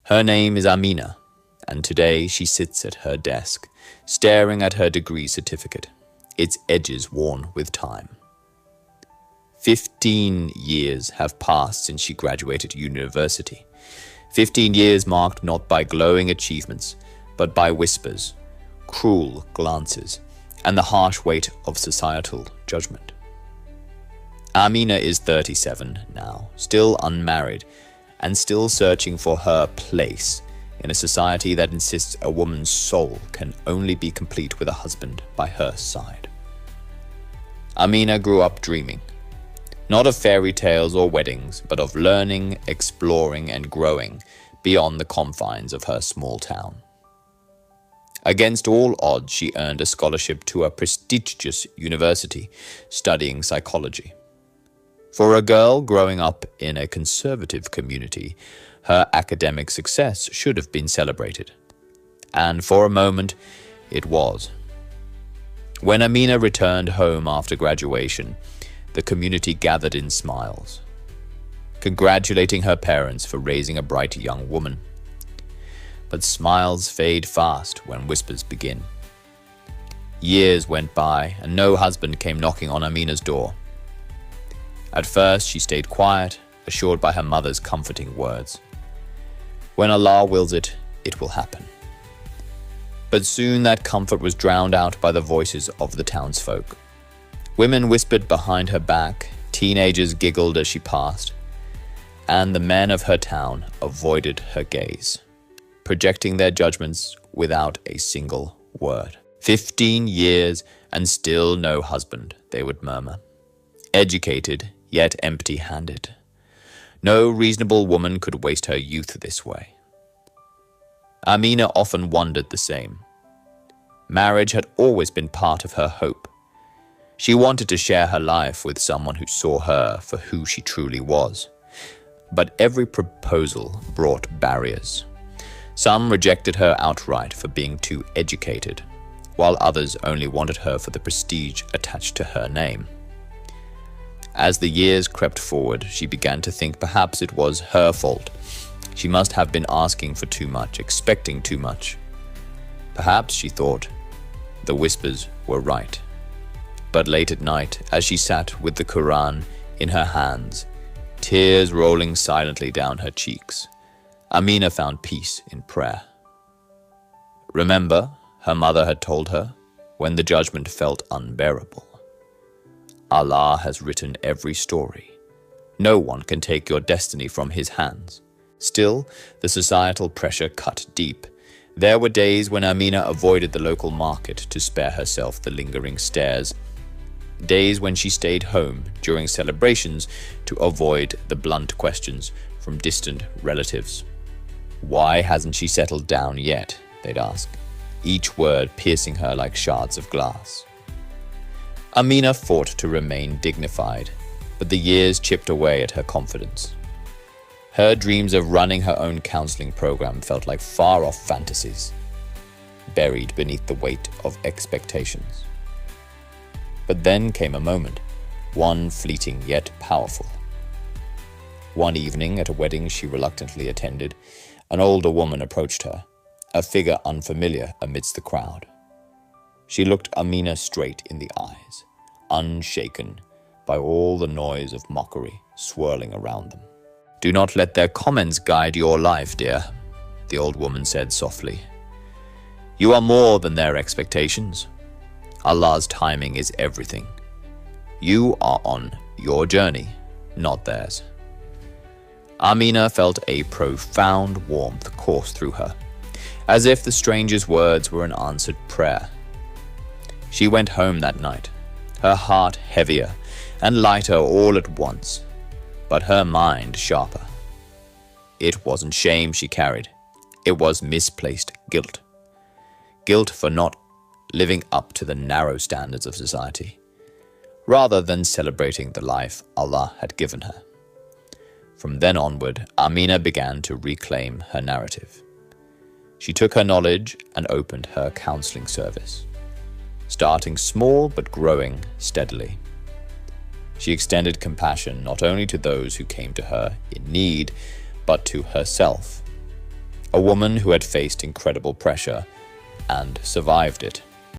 Her name is Amina, and today she sits at her desk, staring at her degree certificate, its edges worn with time. 15 years have passed since she graduated university. 15 years marked not by glowing achievements, but by whispers, cruel glances, and the harsh weight of societal judgment. Amina is 37 now, still unmarried, and still searching for her place in a society that insists a woman's soul can only be complete with a husband by her side. Amina grew up dreaming, not of fairy tales or weddings, but of learning, exploring, and growing beyond the confines of her small town. Against all odds, she earned a scholarship to a prestigious university, studying psychology. For a girl growing up in a conservative community, her academic success should have been celebrated. And for a moment, it was. When Amina returned home after graduation, the community gathered in smiles, congratulating her parents for raising a bright young woman. But smiles fade fast when whispers begin. Years went by, and no husband came knocking on Amina's door. At first, she stayed quiet, assured by her mother's comforting words. When Allah wills it, it will happen. But soon that comfort was drowned out by the voices of the townsfolk. Women whispered behind her back, teenagers giggled as she passed, and the men of her town avoided her gaze, projecting their judgments without a single word. 15 years and still no husband, they would murmur. Educated, yet empty-handed. No reasonable woman could waste her youth this way. Amina often wondered the same. Marriage had always been part of her hope. She wanted to share her life with someone who saw her for who she truly was. But every proposal brought barriers. Some rejected her outright for being too educated, while others only wanted her for the prestige attached to her name. As the years crept forward, she began to think perhaps it was her fault. She must have been asking for too much, expecting too much. Perhaps, she thought, the whispers were right. But late at night, as she sat with the Quran in her hands, tears rolling silently down her cheeks, Amina found peace in prayer. Remember, her mother had told her, when the judgment felt unbearable. Allah has written every story. No one can take your destiny from his hands. Still, the societal pressure cut deep. There were days when Amina avoided the local market to spare herself the lingering stares. Days when she stayed home during celebrations to avoid the blunt questions from distant relatives. Why hasn't she settled down yet? They'd ask, each word piercing her like shards of glass. Amina fought to remain dignified, but the years chipped away at her confidence. Her dreams of running her own counseling program felt like far-off fantasies, buried beneath the weight of expectations. But then came a moment, one fleeting yet powerful. One evening at a wedding she reluctantly attended, an older woman approached her, a figure unfamiliar amidst the crowd. She looked Amina straight in the eyes, unshaken by all the noise of mockery swirling around them. "Do not let their comments guide your life, dear," the old woman said softly. "You are more than their expectations. Allah's timing is everything. You are on your journey, not theirs." Amina felt a profound warmth course through her, as if the stranger's words were an answered prayer. She went home that night, her heart heavier and lighter all at once, but her mind sharper. It wasn't shame she carried, it was misplaced guilt. Guilt for not living up to the narrow standards of society, rather than celebrating the life Allah had given her. From then onward, Amina began to reclaim her narrative. She took her knowledge and opened her counseling service, starting small but growing steadily. She extended compassion not only to those who came to her in need, but to herself. a woman who had faced incredible pressure and survived it.